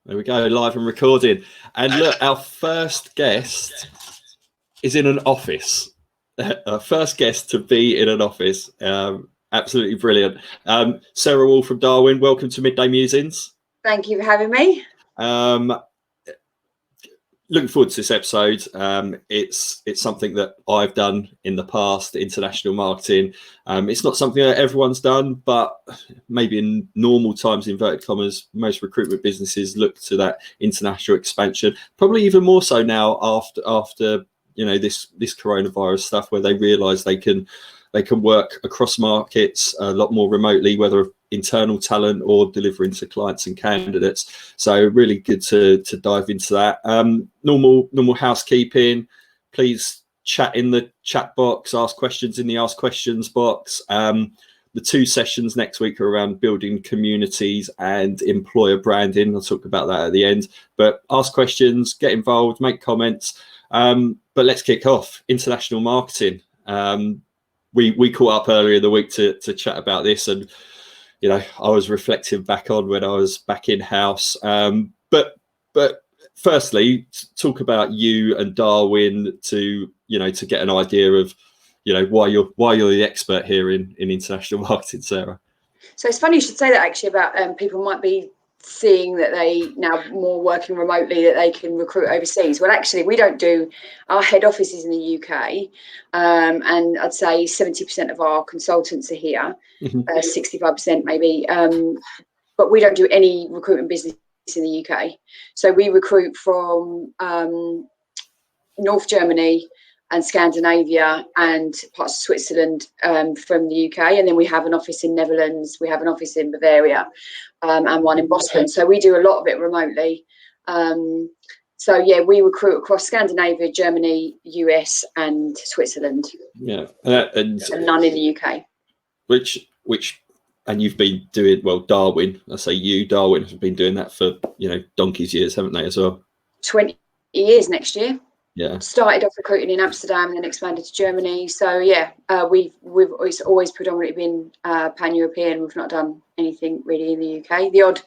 There we go, live and recording. And look, our first guest is in an office. Our first guest to be in an office. Absolutely brilliant. Sarah Wall from Darwin, welcome to Midday Musings. Thank you for having me. Looking forward to this episode. It's something that I've done in the past, international marketing. It's not something that everyone's done, but maybe in normal times, inverted commas, most recruitment businesses look to that international expansion. Probably even more so now after this coronavirus stuff, where they realise they can work across markets a lot more remotely, whether internal talent or delivering to clients and candidates. So really good to dive into that. Normal housekeeping. Please chat in the chat box, ask questions in the ask questions box. The two sessions next week are around building communities and employer branding. I'll talk about that at the end, but ask questions, get involved, make comments. But let's kick off. International marketing. We caught up earlier in the week to chat about this, and I was reflecting back on when I was back in house. But firstly, talk about you and Darwin to get an idea of why you're the expert here in international marketing, Sarah. So it's funny you should say that, actually, about people might be seeing that they now more working remotely, that they can recruit overseas. Well, actually, we don't do. Our head office is in the UK, and I'd say 70% of our consultants are here, 65% maybe, but we don't do any recruitment business in the UK. So we recruit from North Germany and Scandinavia and parts of Switzerland from the UK, and then we have an office in Netherlands, we have an office in Bavaria, and one in Boston. So we do a lot of it remotely. So yeah, we recruit across Scandinavia, Germany, US, and Switzerland. Yeah, and none in the UK. Which, and you've been doing, well, Darwin. I say you, Darwin, have been doing that for donkey's years, haven't they, as well? 20 years next year. Yeah. Started off recruiting in Amsterdam and then expanded to Germany. So yeah, we've always predominantly been pan-European. We've not done anything really in the UK. The odd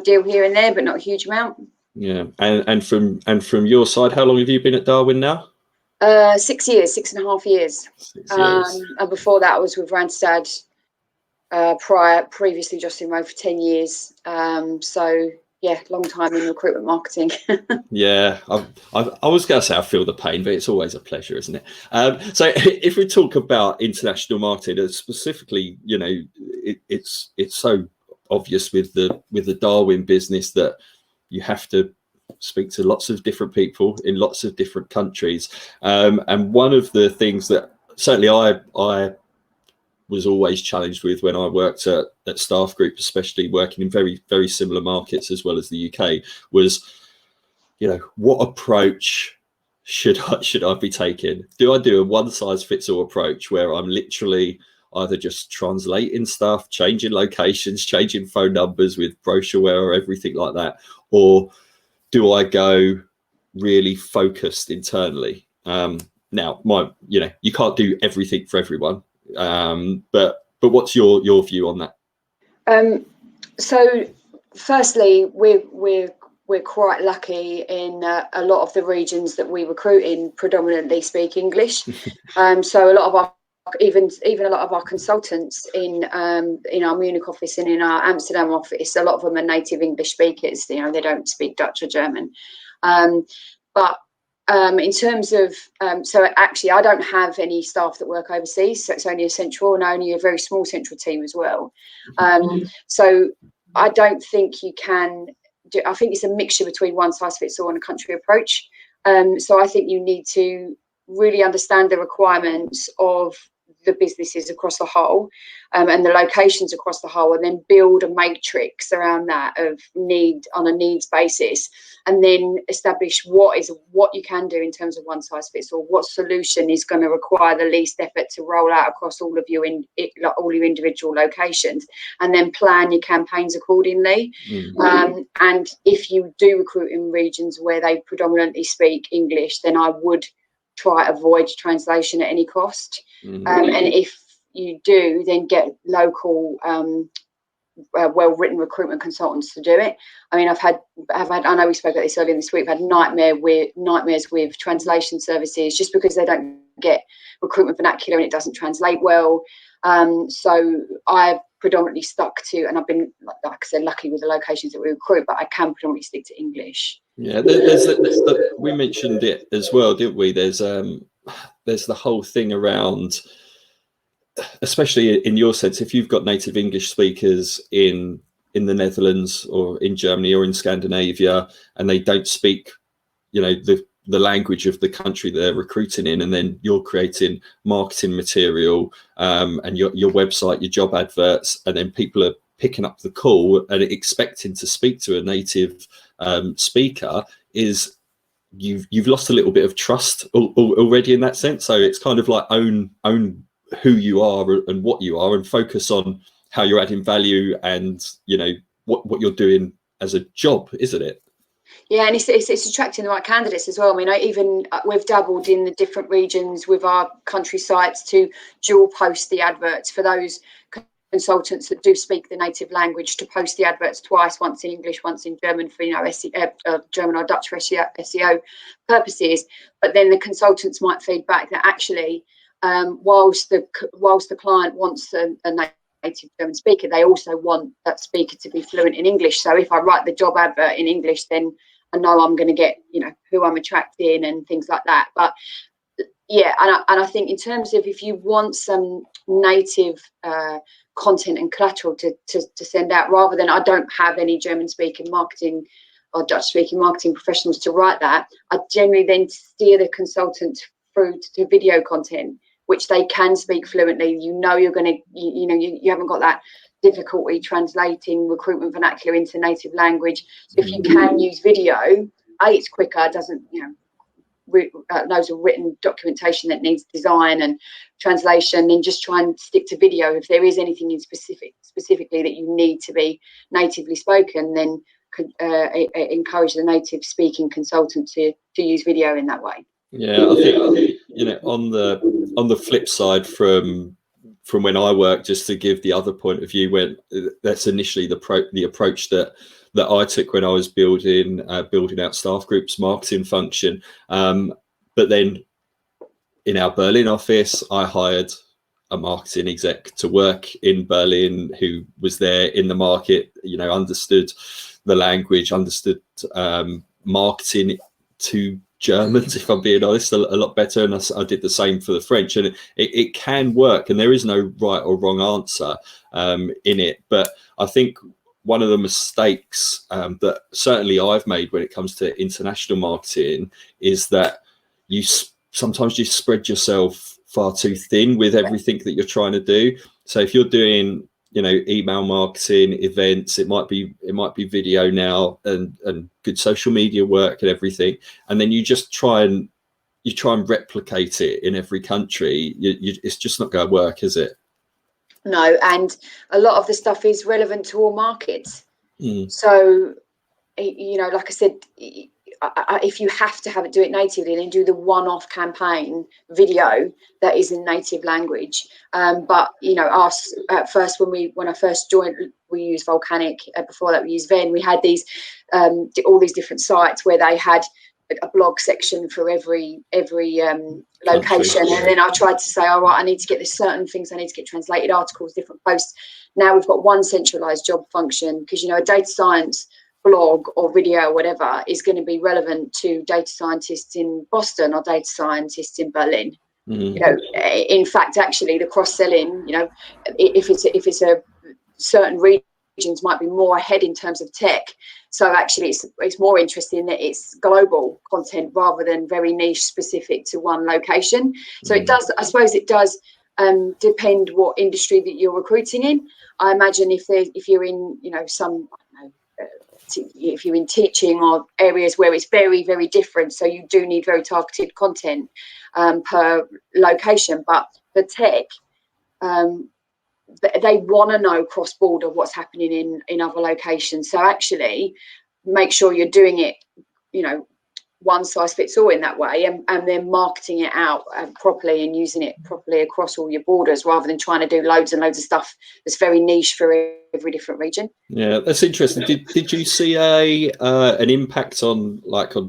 deal here and there, but not a huge amount. Yeah. And from your side, how long have you been at Darwin now? 6 years, 6.5 years. 6 years. And before that, I was with Randstad. Previously Justin Rowe for 10 years. So yeah, long time in recruitment marketing. Yeah, I was going to say I feel the pain, but it's always a pleasure, isn't it? So if we talk about international marketing, specifically, it's so obvious with the Darwin business that you have to speak to lots of different people in lots of different countries. And one of the things that certainly I was always challenged with when I worked at Staff Group, especially working in very, very similar markets as well as the UK, was, what approach should I be taking? Do I do a one-size-fits-all approach where I'm literally either just translating stuff, changing locations, changing phone numbers with brochureware or everything like that? Or do I go really focused internally? Now, you can't do everything for everyone. But what's your view on that? So firstly, we're quite lucky in a lot of the regions that we recruit in predominantly speak English. So a lot of our even a lot of our consultants in our Munich office and in our Amsterdam office, a lot of them are native English speakers. They don't speak Dutch or German. But in terms of, so actually I don't have any staff that work overseas, so it's only a central and only a very small central team as well. So I don't think you can do, I think it's a mixture between one size fits all and a country approach. So I think you need to really understand the requirements of the businesses across the whole, and the locations across the whole, and then build a matrix around that of need on a needs basis, and then establish what you can do in terms of one size fits all, what solution is going to require the least effort to roll out across all of your all your individual locations, and then plan your campaigns accordingly. And if you do recruit in regions where they predominantly speak English, then I would try avoid translation at any cost. And if you do, then get local well-written recruitment consultants to do it. I mean, I've had, I know we spoke about this earlier this week, I've had nightmares with translation services just because they don't get recruitment vernacular and it doesn't translate well. So I've predominantly stuck to, and I've been, like I said, lucky with the locations that we recruit, but I can predominantly stick to English. Yeah, we mentioned it as well, didn't we? There's the whole thing around, especially in your sense, if you've got native English speakers in the Netherlands or in Germany or in Scandinavia, and they don't speak, the language of the country they're recruiting in, and then you're creating marketing material and your website, your job adverts, and then people are picking up the call and expecting to speak to a native speaker, is you've lost a little bit of trust already in that sense. So it's kind of like own who you are and what you are, and focus on how you're adding value and what you're doing as a job, isn't it? Yeah, and it's attracting the right candidates as well. I mean, we've dabbled in the different regions with our country sites to dual post the adverts for those consultants that do speak the native language, to post the adverts twice, once in English, once in German for German or Dutch for SEO purposes. But then the consultants might feedback that actually, whilst the client wants a native German speaker, they also want that speaker to be fluent in English. So if I write the job advert in English, then I know I'm going to get who I'm attracting and things like that. But yeah, and I think in terms of, if you want some native content and collateral to send out, rather than, I don't have any German speaking marketing or Dutch speaking marketing professionals to write that, I generally then steer the consultant through to video content, which they can speak fluently. You're going to, you haven't got that difficulty translating recruitment vernacular into native language. So if you can use video, it's quicker, doesn't, loads of written documentation that needs design and translation, then just try and stick to video. If there is anything in specifically that you need to be natively spoken, then encourage the native speaking consultant to use video in that way. Yeah, I think on the flip side from when I work, just to give the other point of view, when that's initially the approach that I took when I was building out Staff Group's marketing function. But then in our Berlin office, I hired a marketing exec to work in Berlin who was there in the market, understood the language, understood marketing to Germans, if I'm being honest, a lot better. And I did the same for the French, and it can work, and there is no right or wrong answer in it. But I think one of the mistakes that certainly I've made when it comes to international marketing is that you sometimes just spread yourself far too thin with everything that you're trying to do. So if you're doing email marketing, events, it might be video now, and good social media work and everything, and then you just try and replicate it in every country, it's just not going to work, is it? No, and a lot of the stuff is relevant to all markets. So like I said, if you have to do it natively, then do the one-off campaign video that is in native language. But us at first, when I first joined, we used Volcanic. Before that, we used Ven. We had these all these different sites where they had a blog section for every location, and then I tried to say, all right, I need to get this certain things, I need to get translated articles, different posts. Now we've got one centralized job function, because a data science blog or video or whatever is going to be relevant to data scientists in Boston or data scientists in Berlin. In fact, actually the cross-selling, if it's a certain regions might be more ahead in terms of tech. So actually it's more interesting that it's global content rather than very niche specific to one location. So it does, I suppose it does depend what industry that you're recruiting in. I imagine if you're in, if you're in teaching or areas where it's very, very different, so you do need very targeted content per location. But for tech, they want to know cross-border what's happening in other locations. So actually make sure you're doing it, one size fits all in that way, and then marketing it out properly and using it properly across all your borders, rather than trying to do loads and loads of stuff that's very niche for every different region. Yeah, that's interesting. Did you see an impact on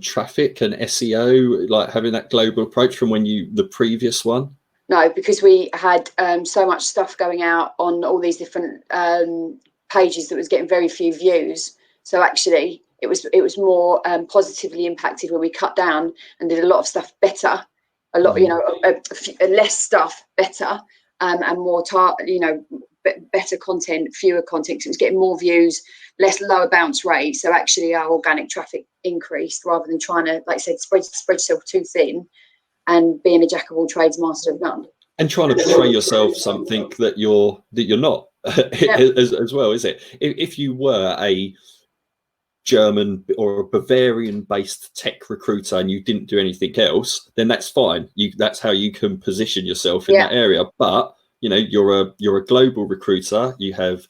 traffic and SEO, like having that global approach from the previous one? No, because we had so much stuff going out on all these different pages that was getting very few views. So actually, it was more positively impacted when we cut down and did a lot of stuff better, a lot, less stuff better, and more better content, fewer content, because it was getting more views, lower bounce rate. So actually, our organic traffic increased, rather than trying to, like I said, spread yourself too thin and being a jack of all trades, master of none. And trying to portray yourself something that you're not as well, is it? If you were a German or a Bavarian based tech recruiter and you didn't do anything else, then that's fine. That's how you can position yourself in that area. But you're a global recruiter. You have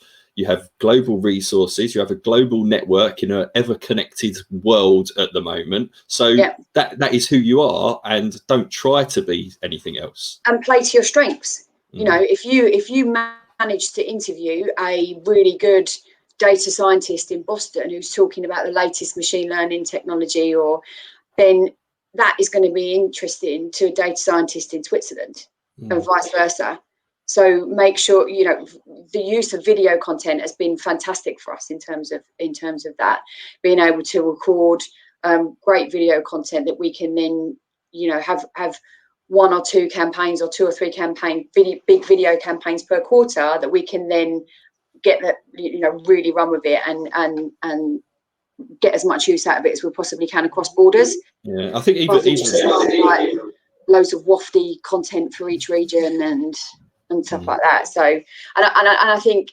global resources. You have a global network in an ever connected world at the moment. So that is who you are, and don't try to be anything else. And play to your strengths. If you manage to interview a really good data scientist in Boston who's talking about the latest machine learning technology, then that is going to be interesting to a data scientist in Switzerland, and vice versa. So make sure, the use of video content has been fantastic for us in terms of that, being able to record great video content that we can then, have one or two campaigns or two or three big video campaigns per quarter that we can then get that, really run with it and get as much use out of it as we possibly can across borders. Yeah, I think even like loads of wafty content for each region and stuff like that. So, and I think,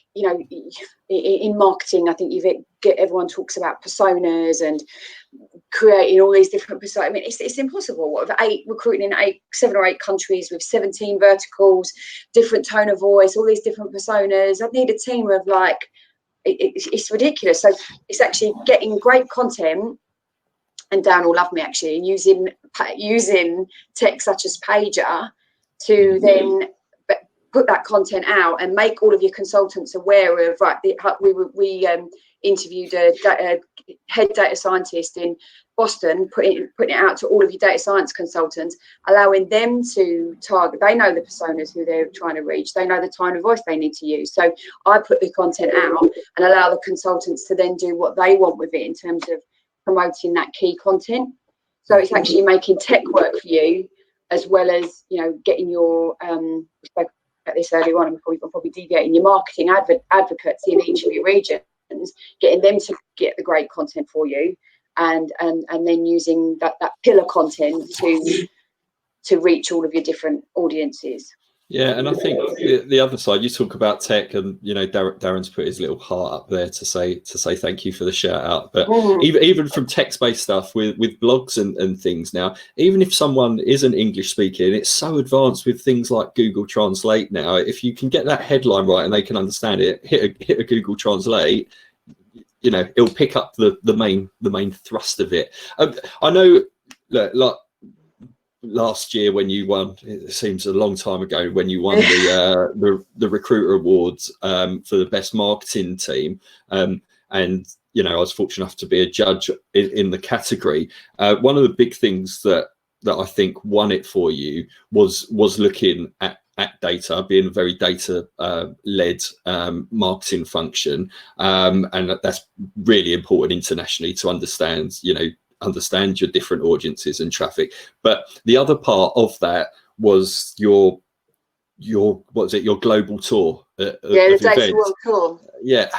in marketing, I think everyone talks about personas and creating all these different personas. I mean, it's impossible. Recruiting in 7 or 8 countries with 17 verticals, different tone of voice, all these different personas. I'd need a team of it's ridiculous. So it's actually getting great content, and Dan will love me actually, and using tech such as Pager to then put that content out and make all of your consultants aware of, we interviewed a head data scientist in Boston, putting it out to all of your data science consultants, allowing them to target. They know the personas who they're trying to reach. They know the tone of voice they need to use. So I put the content out and allow the consultants to then do what they want with it in terms of promoting that key content. So it's actually making tech work for you, as well as, getting your this early on, and probably deviating your marketing advocates in each of your regions, getting them to get the great content for you, and then using that pillar content to reach all of your different audiences. Yeah, and I think the other side, you talk about tech, and Darren's put his little heart up there to say thank you for the shout out. But even from text-based stuff with blogs and things now, even if someone isn't English speaking, it's so advanced with things like Google Translate now. If you can get that headline right and they can understand it, hit a Google Translate, it'll pick up the main thrust of it. I know, like last year when you won, it seems a long time ago, when you won the Recruiter Awards for the best marketing team, and I was fortunate enough to be a judge in the category. One of the big things that I think won it for you was looking at data, being a very data led marketing function, and that's really important internationally to understand your different audiences and traffic. But the other part of that was your global tour the Data World Tour. Yeah,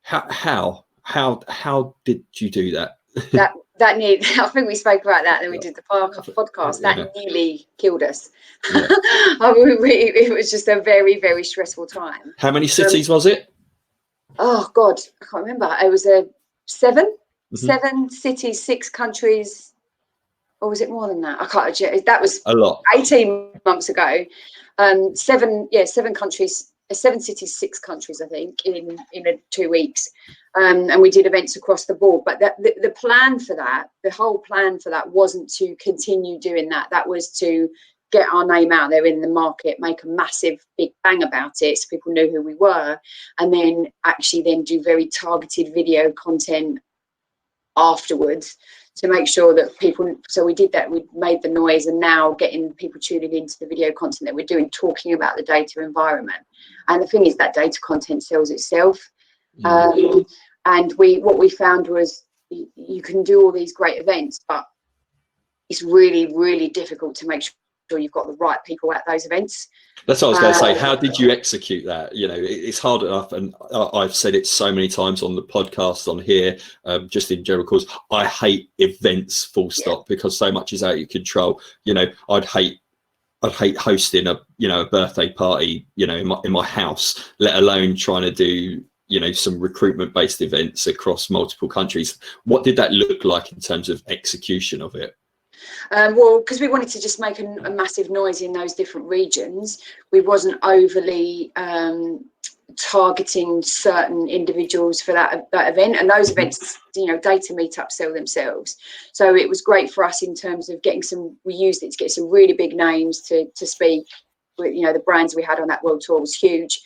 how did you do that? That I think we spoke about that, and we did the podcast. That nearly killed us. Yeah. It was just a very, very stressful time. How many cities was it? Oh God, I can't remember. It was 7. 7 cities, 6 countries, or was it more than that? I can't. That was a lot. 18 months ago. 7 countries, 7 cities, 6 countries, I think, in 2 weeks. And we did events across the board. But the plan for that, the whole plan for that wasn't to continue doing that. That was to get our name out there in the market, make a massive big bang about it so people knew who we were, and then actually then do very targeted video content afterwards to make sure that people, so we did that, we made the noise, and now getting people tuning into the video content that we're doing, talking about the data environment. And the thing is that data content sells itself. And what we found was you can do all these great events, but it's really, really difficult to make sure you've got the right people at those events. That's what I was going to say. How did you execute that? You know, it's hard enough, and I've said it so many times on the podcast, on here, just in general, because I hate events, full stop, because so much is out of your control. You know, I'd hate hosting a birthday party, in my house, let alone trying to do, some recruitment based events across multiple countries. What did that look like in terms of execution of it? Well, because we wanted to just make a massive noise in those different regions, we wasn't overly targeting certain individuals for that event. And those events, data meetups sell themselves. So it was great for us in terms of we used it to get some really big names to speak. The brands we had on that world tour was huge.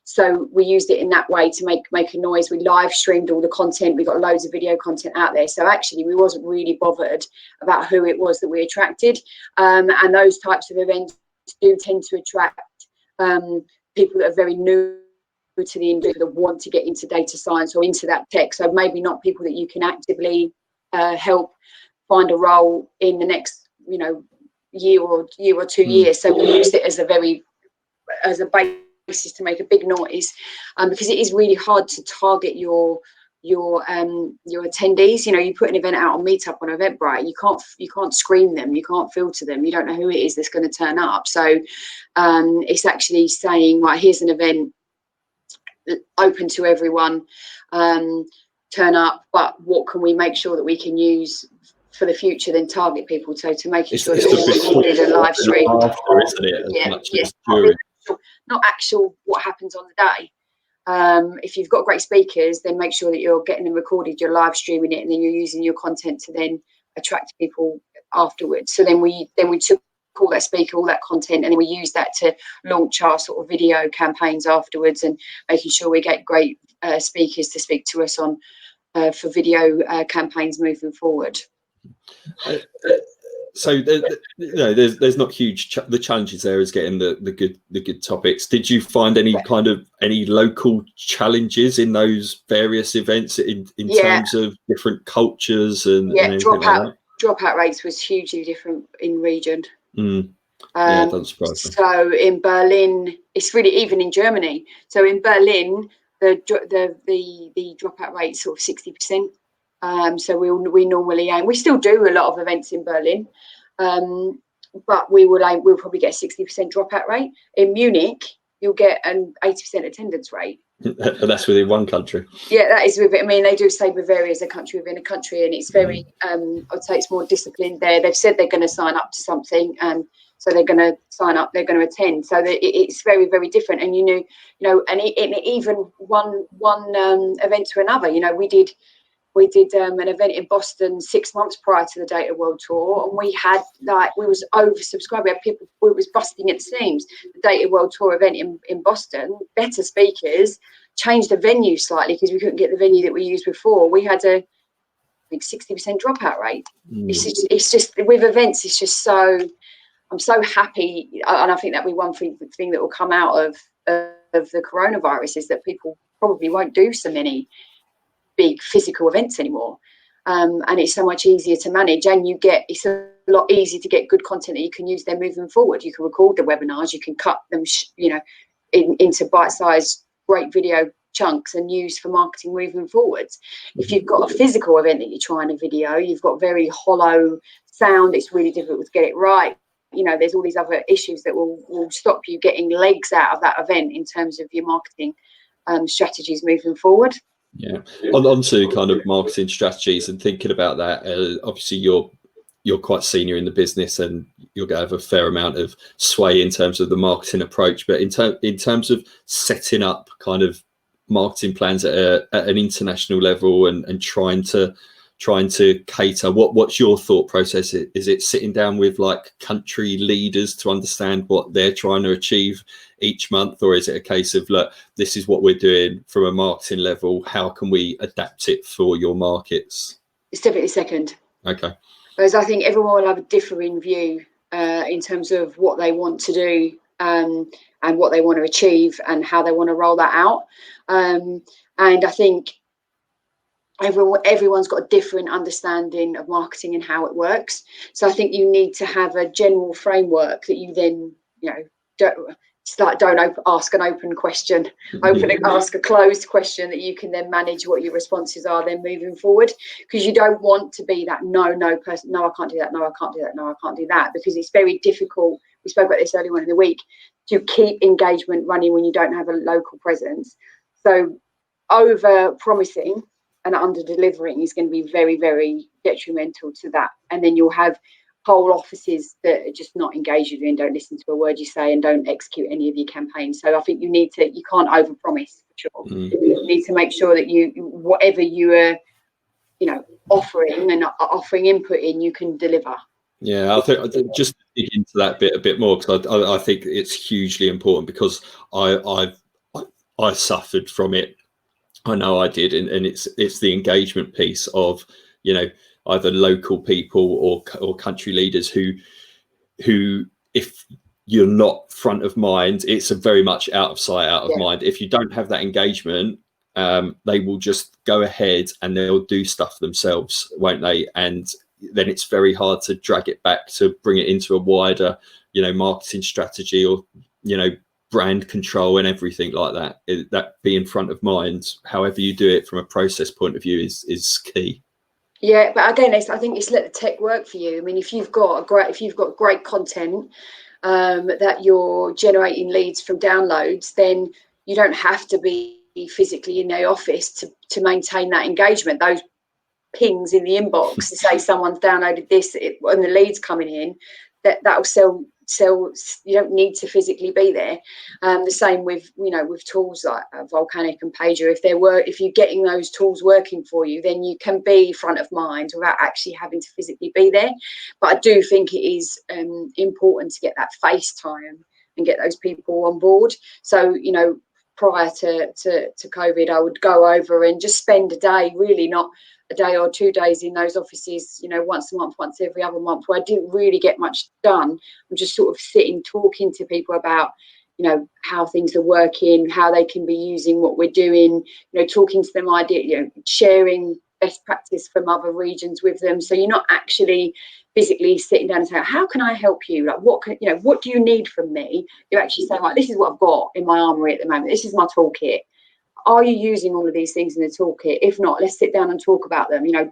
So we used it in that way to make a noise. We live streamed all the content. We got loads of video content out there. So actually we wasn't really bothered about who it was that we attracted. And those types of events do tend to attract people that are very new to the industry, that want to get into data science or into that tech. So maybe not people that you can actively help find a role in the next, year or 2 years. So we used it as a basis to make a big noise, because it is really hard to target your attendees. You put an event out on Meetup on Eventbrite, you can't screen them, you can't filter them, you don't know who it is that's going to turn up. So it's actually saying, right, here's an event open to everyone, turn up, but what can we make sure that we can use for the future, then target people. So to make sure that we did a live stream after, isn't it? Not actual what happens on the day. If you've got great speakers, then make sure that you're getting them recorded, you're live streaming it, and then you're using your content to then attract people afterwards. So then we took all that speaker, all that content, and then we used that to launch our sort of video campaigns afterwards, and making sure we get great speakers to speak to us on for video campaigns moving forward. So there's not huge. The challenges there is getting the good topics. Did you find any local challenges in those various events in terms of different cultures and dropout rates was hugely different in region. It doesn't surprise me. So in Berlin, it's really even in Germany. So in Berlin, the dropout rate is sort of 60%. So we normally aim. We still do a lot of events in Berlin, but we'll probably get a 60% dropout rate. In Munich, you'll get an 80% attendance rate. And that's within one country. Yeah, that is with it. I mean, they do say Bavaria is a country within a country, and it's very. I'd say it's more disciplined there. They've said they're going to sign up to something, and so they're going to sign up. They're going to attend. So it's very, very different. And and even one event to another. We did an event in Boston 6 months prior to the Data World Tour, and we was oversubscribed. We had people, we was busting at the seams. The Data World Tour event in Boston, better speakers, changed the venue slightly because we couldn't get the venue that we used before. We had a 60% dropout rate. It's just with events, it's just so. I'm so happy, and I think that'll be one thing that will come out of the coronavirus is that people probably won't do so many big physical events anymore, and it's so much easier to manage, and it's a lot easier to get good content that you can use there moving forward. You can record the webinars, you can cut them into bite-sized great video chunks and use for marketing moving forwards. If you've got a physical event that you're trying to video, you've got very hollow sound, it's really difficult to get it right. There's all these other issues that will stop you getting legs out of that event in terms of your marketing strategies moving forward. Yeah, on to kind of marketing strategies and thinking about that. Obviously, you're you're quite senior in the business and you're going to have a fair amount of sway in terms of the marketing approach. But in terms of setting up kind of marketing plans at an international level and trying to cater, what's your thought process? Is it sitting down with like country leaders to understand what they're trying to achieve each month, or is it a case of, look, this is what we're doing from a marketing level, how can we adapt it for your markets? It's definitely second. Okay. Whereas I think everyone will have a differing view in terms of what they want to do and what they want to achieve and how they want to roll that out. And I think everyone's got a different understanding of marketing and how it works. So I think you need to have a general framework that you then, don't ask an open question, ask a closed question that you can then manage what your responses are then moving forward, because you don't want to be that no person, no, I can't do that, no, I can't do that, no, I can't do that, because it's very difficult. We spoke about this earlier on in the week, to keep engagement running when you don't have a local presence. So over promising and under delivering is going to be very, very detrimental to that. And then you'll have whole offices that are just not engaged with you and don't listen to a word you say and don't execute any of your campaigns. So I think you can't over promise for sure. You need to make sure that whatever you are, offering and offering input in, you can deliver. Yeah, I think just dig into that bit a bit more, because I think it's hugely important, because I suffered from it. I know I did, and it's the engagement piece of, either local people or country leaders who if you're not front of mind, it's a very much out of sight, out of mind. If you don't have that engagement, they will just go ahead and they'll do stuff themselves, won't they? And then it's very hard to drag it back to bring it into a wider, marketing strategy or, brand control and everything like that. That being front of mind, however you do it from a process point of view, is key. Yeah, but again, I think it's let the tech work for you. I mean, if you've got great content that you're generating leads from downloads, then you don't have to be physically in the office to maintain that engagement. Those pings in the inbox to say someone's downloaded this and the leads coming in, that'll sell. You don't need to physically be there. The same with with tools like Volcanic and Pager. If you're getting those tools working for you, then you can be front of mind without actually having to physically be there. But I do think it is important to get that face time and get those people on board. So prior to COVID, I would go over and just spend a day, really not a day or 2 days in those offices, once a month, once every other month, where I didn't really get much done. I'm just sort of sitting, talking to people about, how things are working, how they can be using what we're doing, talking to them, sharing best practice from other regions with them. So you're not actually physically sitting down and saying, how can I help you? Like, what do you need from me? You're actually saying, like, this is what I've got in my armory at the moment. This is my toolkit. Are you using all of these things in the toolkit? If not, let's sit down and talk about them. It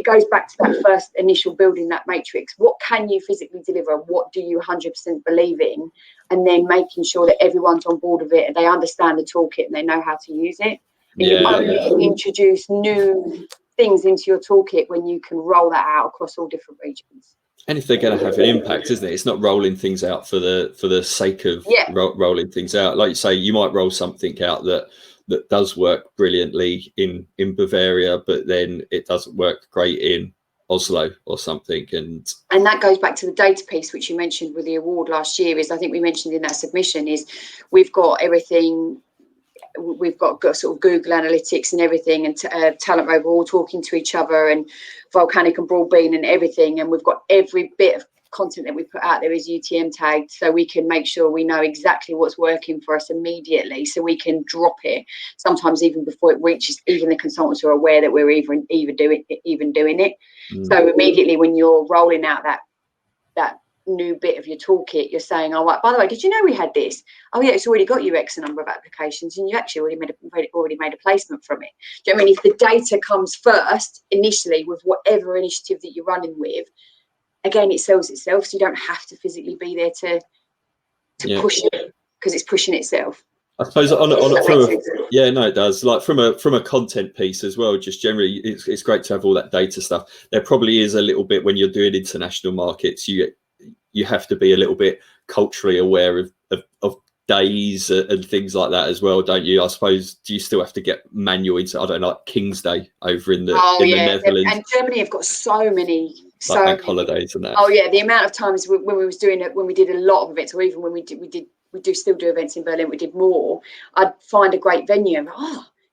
goes back to that first initial building that matrix. What can you physically deliver? What do you 100% believe in? And then making sure that everyone's on board with it and they understand the toolkit and they know how to use it. And you only introduce new things into your toolkit when you can roll that out across all different regions. And if they're going to have an impact, isn't it? It's not rolling things out for the sake of rolling things out. Like you say, you might roll something out that does work brilliantly in Bavaria, but then it doesn't work great in Oslo or something. And that goes back to the data piece, which you mentioned with the award last year. I think we mentioned in that submission we've got everything. We've got sort of Google Analytics and everything, and Talent Rover all talking to each other, and Volcanic and Broadbean and everything. And we've got every bit of content that we put out there is UTM tagged, so we can make sure we know exactly what's working for us immediately, so we can drop it. Sometimes even before it reaches, even the consultants are aware that we're even doing it. So immediately when you're rolling out that new bit of your toolkit, you're saying, oh, right, by the way, did you know we had this? Oh yeah, it's already got you X number of applications and you actually already made a placement from it. Do you know what I mean? If the data comes first initially with whatever initiative that you're running with, again, it sells itself, so you don't have to physically be there to push it, because it's pushing itself. I suppose on yeah, no, it does. Like from a content piece as well. Just generally, it's great to have all that data stuff. There probably is a little bit when you're doing international markets. You have to be a little bit culturally aware of days and things like that as well, don't you? I suppose. Do you still have to get manual into, I don't know, like King's Day over in the Netherlands? And Germany have got so many like bank holidays and that. Oh yeah, the amount of times when we was doing it, when we did a lot of events, or even when we do still do events in Berlin, we did more. I'd find a great venue and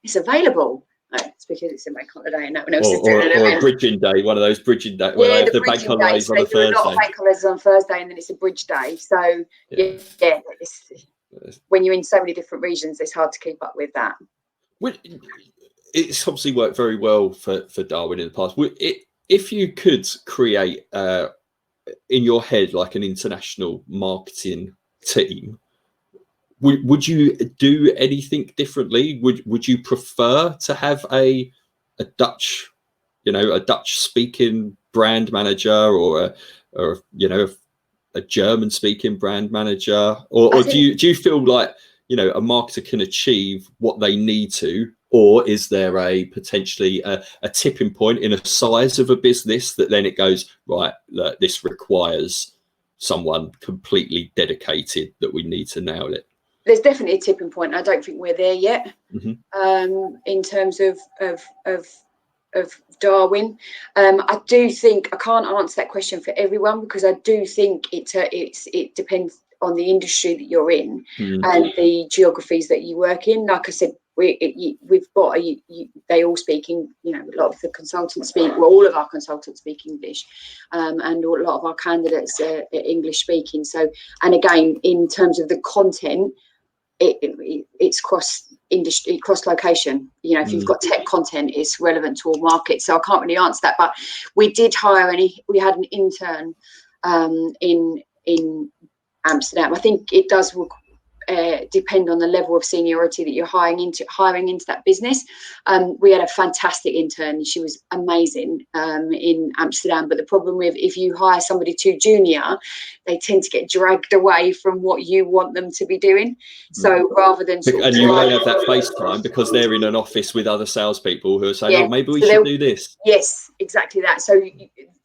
it's available. No, it's because it's a bank holiday and no one else is doing it. Or a bridging day, one of those bridging days where they have the bank holidays on a Thursday. They do a lot of bank holidays on Thursday and then it's a bridge day. So yeah, when you're in so many different regions, it's hard to keep up with that. It's obviously worked very well for Darwin in the past. If you could create in your head like an international marketing team, would you do anything differently? Would you prefer to have a Dutch, a Dutch speaking brand manager or a German speaking brand manager, or do you feel like a marketer can achieve what they need to, or is there potentially a tipping point in a size of a business that then it goes, right, look, this requires someone completely dedicated that we need to nail it? There's definitely a tipping point. I don't think we're there yet. In terms of Darwin. I do think I can't answer that question for everyone, because I do think it depends on the industry that you're in and the geographies that you work in. Like I said, we've got they all speak a lot of the consultants speak, well, all of our consultants speak English, and a lot of our candidates are English speaking. So, and again, in terms of the content, it's cross industry, cross location. If you've got tech content, it's relevant to all markets. So I can't really answer that. But we did hire we had an intern in Amsterdam. I think it does depend on the level of seniority that you're hiring into that business. We had a fantastic intern. She was amazing in Amsterdam. But the problem with, if you hire somebody too junior, they tend to get dragged away from what you want them to be doing. So rather than and you won't have that face time because they're in an office with other salespeople who are saying, "Oh, maybe we should do this." Yes, exactly that. So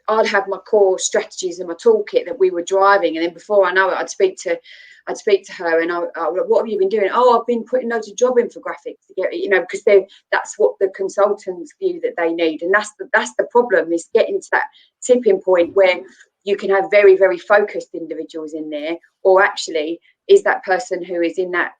I'd have my core strategies in my toolkit that we were driving, and then before I know it, I'd speak to her and I what have you been doing? Oh, I've been putting loads of job infographics to get, because that's what the consultants view that they need. And that's the problem, is getting to that tipping point where you can have very, very focused individuals in there, or actually is that person who is in that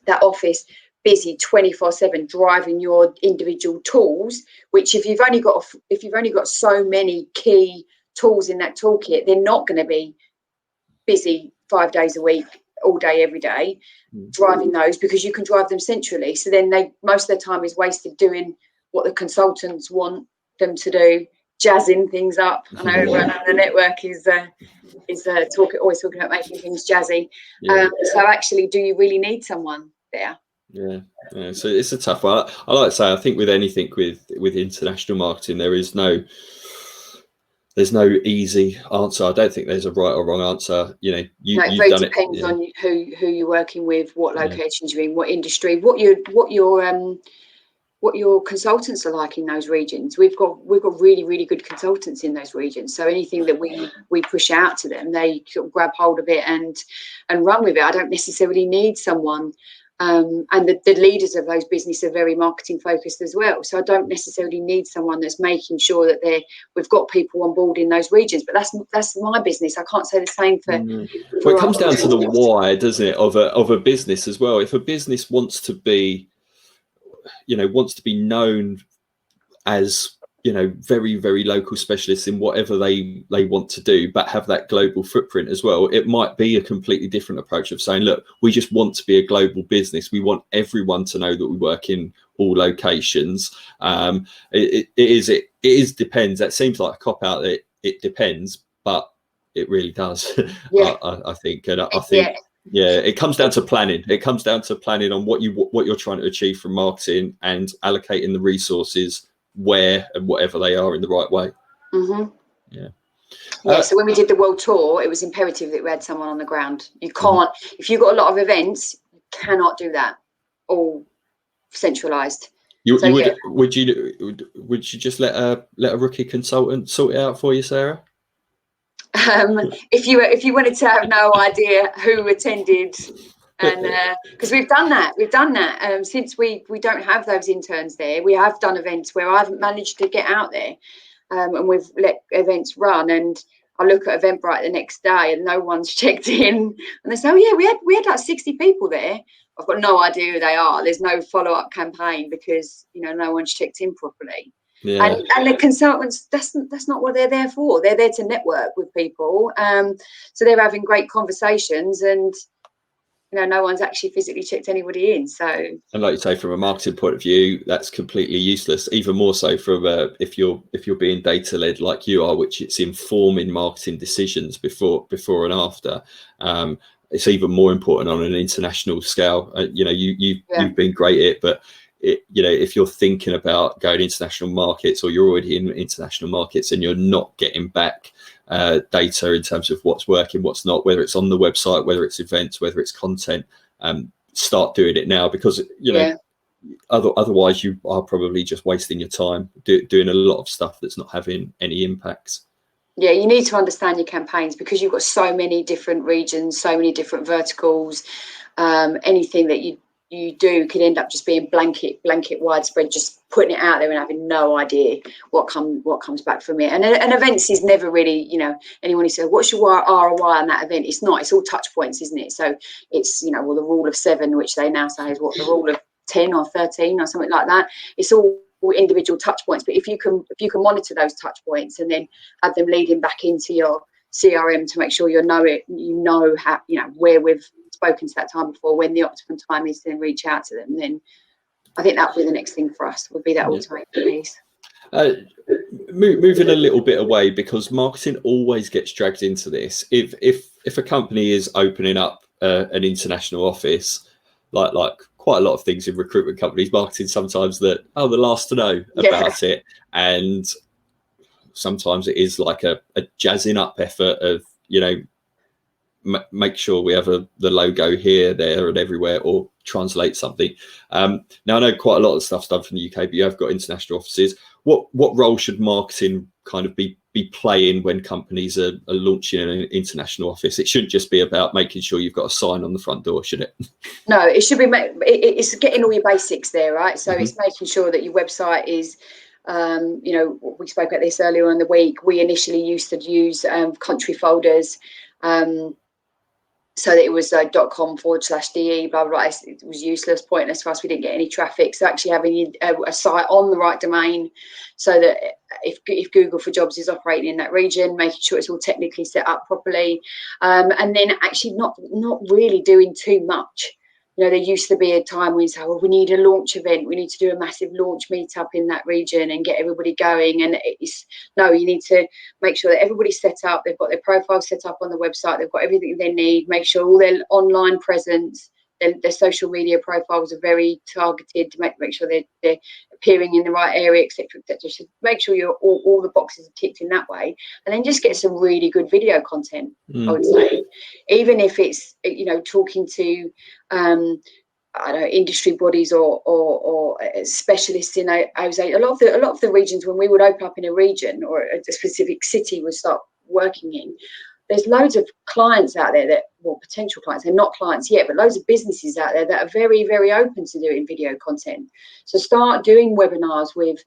that office busy 24/7 driving your individual tools, which if you've only got so many key tools in that toolkit, they're not going to be busy 5 days a week, all day, every day, driving those, because you can drive them centrally. So then most of their time is wasted doing what the consultants want them to do, jazzing things up. I know everyone on the network is always talking about making things jazzy. So actually, do you really need someone there? Yeah. So it's a tough one. I like to say, I think with anything with international marketing, there's no easy answer. I don't think there's a right or wrong answer. It very depends on who you're working with, what locations you're in, what industry, what your consultants are like in those regions. We've got really, really good consultants in those regions. So anything that we push out to them, they sort of grab hold of it and run with it. I don't necessarily need someone. And the leaders of those businesses are very marketing focused as well. So I don't necessarily need someone that's making sure that we've got people on board in those regions. But that's my business. I can't say the same for. Well, it comes down to the why, doesn't it, of a business as well. If a business wants to be known as very, very local specialists in whatever they want to do, but have that global footprint as well, it might be a completely different approach of saying, look, we just want to be a global business. We want everyone to know that we work in all locations. It depends. That seems like a cop out. It depends, but it really does. I think, and I think. Yeah, it comes down to planning. It comes down to planning on what you're trying to achieve from marketing, and allocating the resources where and whatever they are in the right way. Mm-hmm. Yeah. Yeah, so when we did the world tour, it was imperative that we had someone on the ground. You can't, if you've got a lot of events, you cannot do that all centralised. Would you just let a rookie consultant sort it out for you, Sarah? If you wanted to have no idea who attended, and because we've done that since we don't have those interns there, we have done events where I haven't managed to get out there, and we've let events run, and I look at Eventbrite the next day and no one's checked in, and they say, oh yeah, we had like 60 people there. I've got no idea who they are. There's no follow-up campaign because no one's checked in properly. Yeah. And the consultants, that's not what they're there for. They're there to network with people. So they're having great conversations, and no one's actually physically checked anybody in. So, and like you say, from a marketing point of view, that's completely useless. Even more so from if you're being data led like you are, which it's informing marketing decisions before and after. It's even more important on an international scale. You've been great at it, but if you're thinking about going international markets, or you're already in international markets and you're not getting back data in terms of what's working, what's not, whether it's on the website, whether it's events, whether it's content, start doing it now, because otherwise you are probably just wasting your time doing a lot of stuff that's not having any impacts. Yeah, you need to understand your campaigns, because you've got so many different regions, so many different verticals. Anything that you do could end up just being blanket widespread, just putting it out there and having no idea what comes back from it. And events is never really, anyone who says, what's your ROI on that event? It's not, it's all touch points, isn't it? So it's, the rule of 7, which they now say is what, the rule of 10 or 13 or something like that. It's all individual touch points. But if you can monitor those touch points and then have them leading back into your CRM to make sure where we've spoken to that time before, when the optimum time is to then reach out to them, then I think that would be the next thing for us, would be that automated piece. Moving a little bit away, because marketing always gets dragged into this. If a company is opening up an international office, like quite a lot of things in recruitment companies, marketing sometimes the last to know about it, and sometimes it is like a jazzing up effort of make sure we have the logo here, there, and everywhere, or translate something. Now I know quite a lot of stuff's done from the UK, but you have got international offices. What role should marketing kind of be playing when companies are launching an international office? It shouldn't just be about making sure you've got a sign on the front door, should it? No, it should be. It's getting all your basics there, right? So it's making sure that your website is. We spoke about this earlier in the week. We initially used to use country folders. So that it was .com/de, blah, blah, blah. It was useless, pointless for us. We didn't get any traffic. So actually having a site on the right domain, so that if Google for Jobs is operating in that region, making sure it's all technically set up properly, and then actually not really doing too much. There used to be a time when you say, well, we need a launch event. We need to do a massive launch meetup in that region and get everybody going. And you need to make sure that everybody's set up. They've got their profile set up on the website. They've got everything they need. Make sure all their online presence, their social media profiles are very targeted to make sure they're appearing in the right area, etc., etc. So make sure all the boxes are ticked in that way, and then just get some really good video content. I would say, even if it's talking to industry bodies or specialists in a lot of the regions. When we would open up in a region or a specific city we start working in, there's loads of clients out there potential clients, they're not clients yet, but loads of businesses out there that are very, very open to doing video content. So start doing webinars with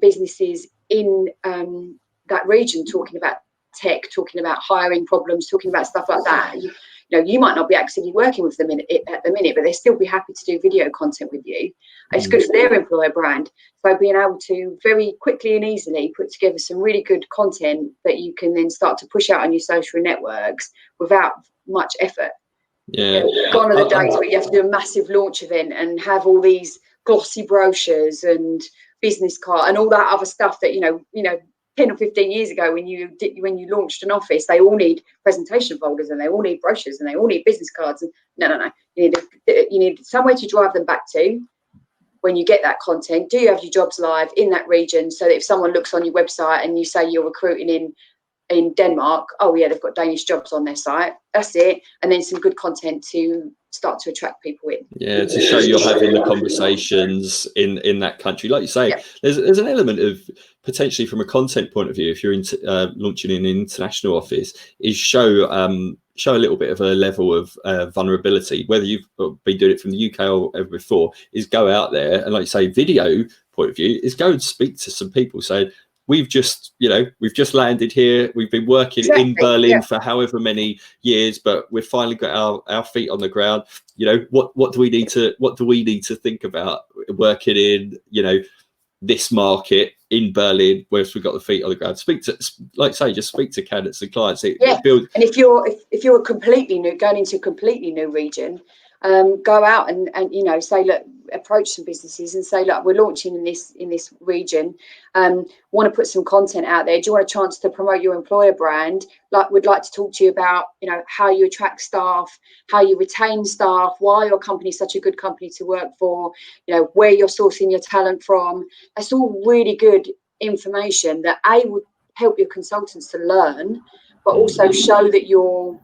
businesses in that region, talking about tech, talking about hiring problems, talking about stuff like that. You might not be actively working with them at the minute, but they'll still be happy to do video content with you. It's good for their employer brand. So being able to very quickly and easily put together some really good content that you can then start to push out on your social networks without much effort. Yeah. Gone are the days where you have to do a massive launch event and have all these glossy brochures and business card and all that other stuff that 10 or 15 years ago, when you launched an office, they all need presentation folders and they all need brochures and they all need business cards. And no, you need somewhere to drive them back to. When you get that content, do you have your jobs live in that region, so that if someone looks on your website and you say you're recruiting in in Denmark. Oh yeah, they've got Danish jobs on their site. That's it. And then some good content to start to attract people in. Yeah, to show you're having the conversations in that country. Like you say, yeah. there's an element of potentially from a content point of view, if you're launching in an international office, is show a little bit of a level of vulnerability, whether you've been doing it from the UK or ever before, is go out there and, like you say, video point of view, is go and speak to some people saying, we've just landed here. We've been working in Berlin for however many years, but we've finally got our feet on the ground. What do we need to think about working in, this market in Berlin, where we've got the feet on the ground? Speak to, like I say, just speak to candidates and clients. And if you're completely new, going into a completely new region, go out and say, look, approach some businesses and say, look, we're launching in this region, want to put some content out there. Do you want a chance to promote your employer brand? We'd like to talk to you about how you attract staff, how you retain staff, why your company is such a good company to work for, where you're sourcing your talent from. That's all really good information that would help your consultants to learn, but also show that you're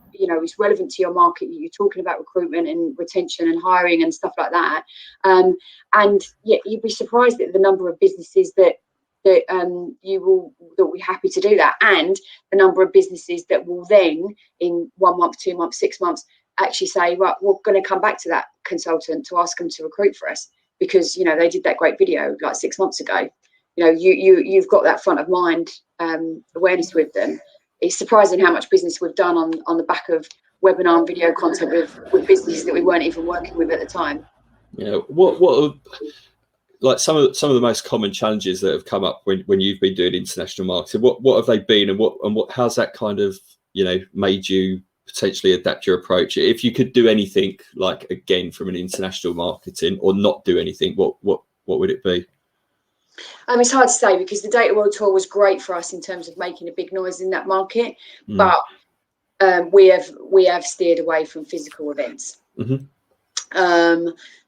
is relevant to your market. You're talking about recruitment and retention and hiring and stuff like that. And yeah, you'd be surprised at the number of businesses that will be happy to do that, and the number of businesses that will then, in 1 month, 2 months, 6 months, actually say, right, we're going to come back to that consultant to ask them to recruit for us because they did that great video like 6 months ago. You've got that front of mind awareness with them. It's surprising how much business we've done on the back of webinar and video content with businesses that we weren't even working with at the time. Yeah, what like some of the most common challenges that have come up when you've been doing international marketing? What have they been, and how's that kind of made you potentially adapt your approach? If you could do anything like again from an international marketing, or not do anything, what would it be? It's hard to say, because the Data World Tour was great for us in terms of making a big noise in that market, but we have steered away from physical events.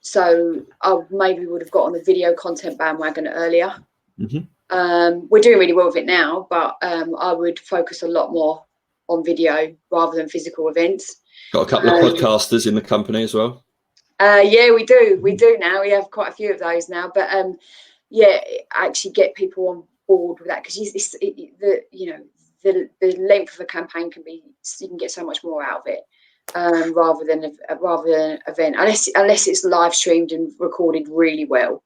So I maybe would have got on the video content bandwagon earlier. We're doing really well with it now, but I would focus a lot more on video rather than physical events. Got a couple of podcasters in the company as well. Yeah, we do now. We have quite a few of those now, but yeah, actually get people on board with that, because the length of a campaign you can get so much more out of it, rather than an event, unless it's live streamed and recorded really well.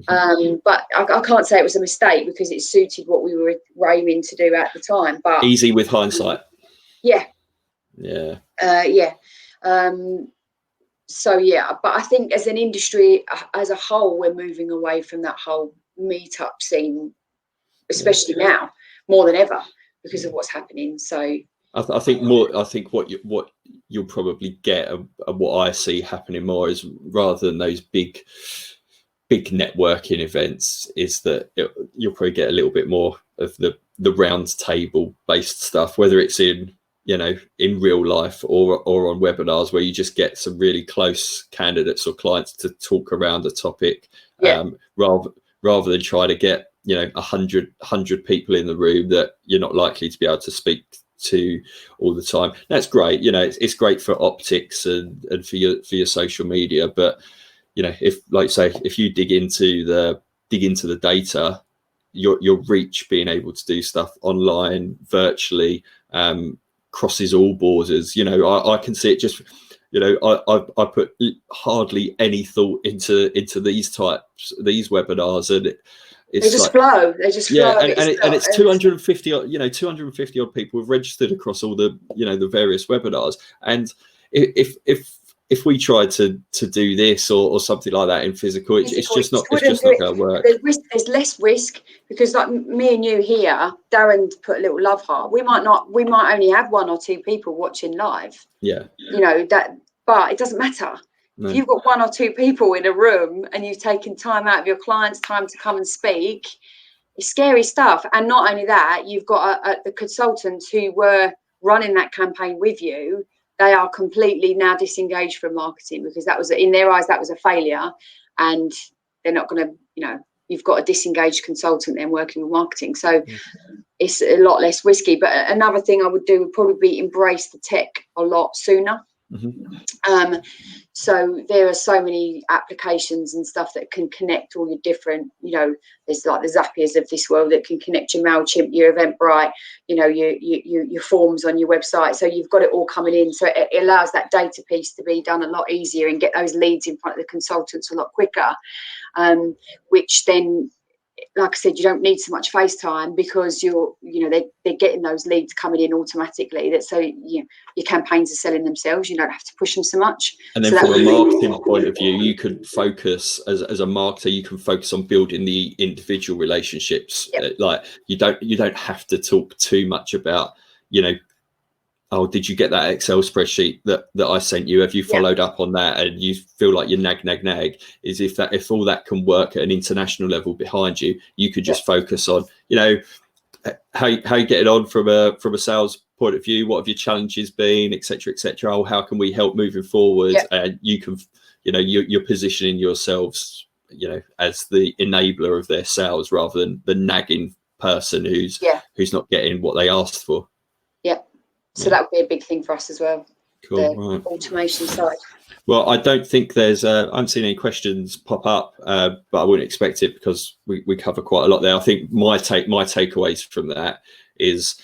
But I can't say it was a mistake, because it suited what we were aiming to do at the time. But easy with hindsight. Yeah. So yeah, but I think as an industry as a whole, we're moving away from that whole meetup scene, especially now more than ever, because of what's happening. So I think what you'll probably get, and what I see happening more, is rather than those big networking events, is that you'll probably get a little bit more of the round table based stuff, whether it's in real life or on webinars, where you just get some really close candidates or clients to talk around a topic, rather than try to get 100 people in the room that you're not likely to be able to speak to all the time. That's great, it's great for optics and for your social media, but if, like say, if you dig into the data, your reach, being able to do stuff online, virtually, crosses all borders. I can see it. Just I put hardly any thought into these webinars, and it's they just flow. They just flow. And it's 250 odd people have registered across all the the various webinars. And if we tried to do this or something like that in physical, it's just not going to work. There's less risk, because like me and you here, Darren put a little love heart. We might only have 1 or 2 people watching live. Yeah. But it doesn't matter. No. If you've got 1 or 2 people in a room and you've taken time out of your clients' time to come and speak, it's scary stuff. And not only that, you've got the consultants who were running that campaign with you. They are completely now disengaged from marketing, because that was, in their eyes, that was a failure, and they're not going to, you've got a disengaged consultant then working with marketing. So it's a lot less risky. But another thing I would do would probably be embrace the tech a lot sooner. So there are so many applications and stuff that can connect all your different, there's like the Zappiers of this world that can connect your MailChimp, your Eventbrite, your forms on your website. So you've got it all coming in. So it allows that data piece to be done a lot easier and get those leads in front of the consultants a lot quicker, which then, like I said, you don't need so much face time because they're getting those leads coming in automatically. So your campaigns are selling themselves. You don't have to push them so much. And then so from a marketing point of view, you could focus as a marketer. You can focus on building the individual relationships. Like you don't have to talk too much about oh, did you get that Excel spreadsheet that I sent you? Have you followed up on that? And you feel like you're nag. Is if all that can work at an international level behind you, you could just focus on, how you get it on from a sales point of view. What have your challenges been, etc., etc. Oh, how can we help moving forward? And you can, you're positioning yourselves, as the enabler of their sales rather than the nagging person who's not getting what they asked for. So that would be a big thing for us as well. Cool. The automation side. Well, I don't think I haven't seen any questions pop up, but I wouldn't expect it because we cover quite a lot there. I think my takeaways from that is,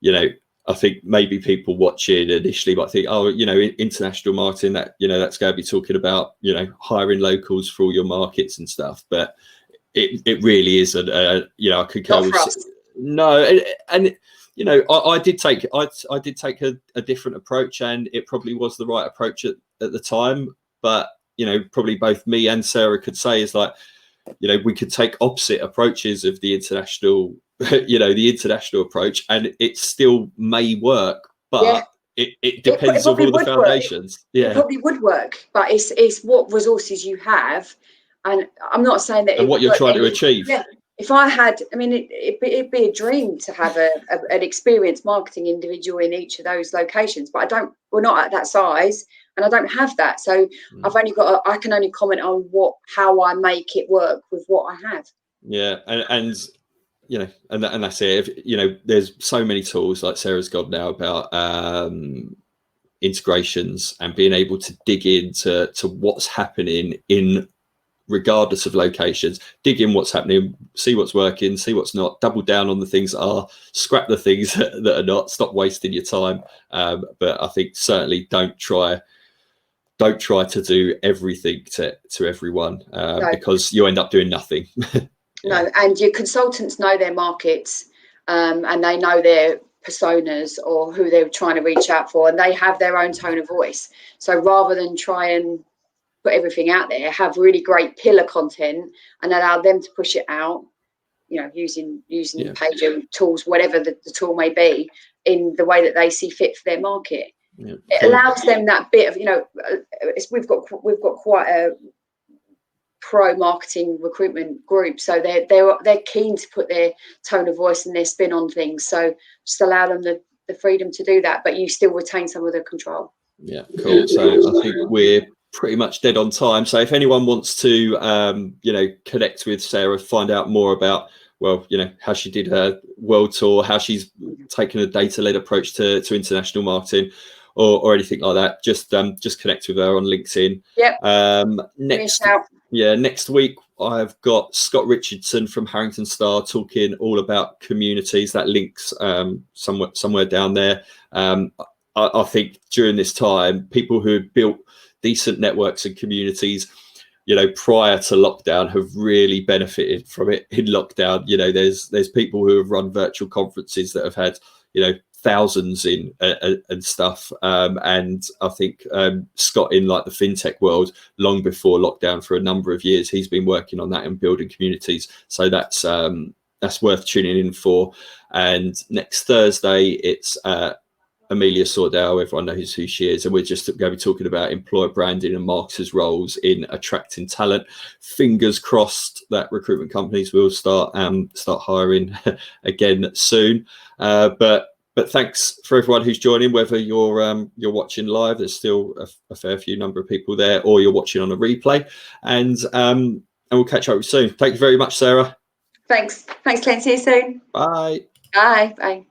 I think maybe people watching initially might think, oh, international marketing, that, that's going to be talking about, hiring locals for all your markets and stuff. But it really isn't. I could go with no, and I did take a different approach, and it probably was the right approach at the time. But probably both me and Sarah could say is like, we could take opposite approaches of the international, the international approach, and it still may work, but it depends on all the foundations. It probably would work, but it's what resources you have, and I'm not saying that. And what you're trying to achieve. Yeah. If I had, it'd be a dream to have an experienced marketing individual in each of those locations, but we're not at that size, and I don't have that. So I can only comment on how I make it work with what I have. Yeah. And that's it. There's so many tools like Sarah's got now about integrations and being able to dig into what's happening in regardless of locations, dig in what's happening, see what's working, see what's not, double down on the things that are, scrap the things that are not, stop wasting your time. But I think certainly don't try to do everything to everyone, because you end up doing nothing. No, and your consultants know their markets, and they know their personas or who they're trying to reach out for, and they have their own tone of voice. So rather than try and put everything out there, have really great pillar content and allow them to push it out, using page tools, whatever the tool may be, in the way that they see fit for their market. It allows them that bit of, we've got quite a pro marketing recruitment group, so they're keen to put their tone of voice and their spin on things. So just allow them the freedom to do that, but you still retain some of the control. Yeah, cool. So I think we're pretty much dead on time. So if anyone wants to connect with Sarah, find out more about how she did her world tour, how she's taken a data-led approach to international marketing, or anything like that, just connect with her on LinkedIn. Next week I've got Scott Richardson from Harrington Star talking all about communities. That links somewhere down there. I think during this time, people who have built decent networks and communities, prior to lockdown, have really benefited from it in lockdown. There's people who have run virtual conferences that have had, thousands in and stuff. And I think Scott, in like the fintech world, long before lockdown for a number of years, he's been working on that and building communities. So that's worth tuning in for. And next Thursday, it's Amelia Sordell. Everyone knows who she is, and we're just going to be talking about employer branding and marketers' roles in attracting talent. Fingers crossed that recruitment companies will start hiring again soon. But thanks for everyone who's joining, whether you're watching live. There's still a fair few number of people there, or you're watching on a replay. And we'll catch up soon. Thank you very much, Sarah. Thanks, Clint. See you soon. Bye. Bye.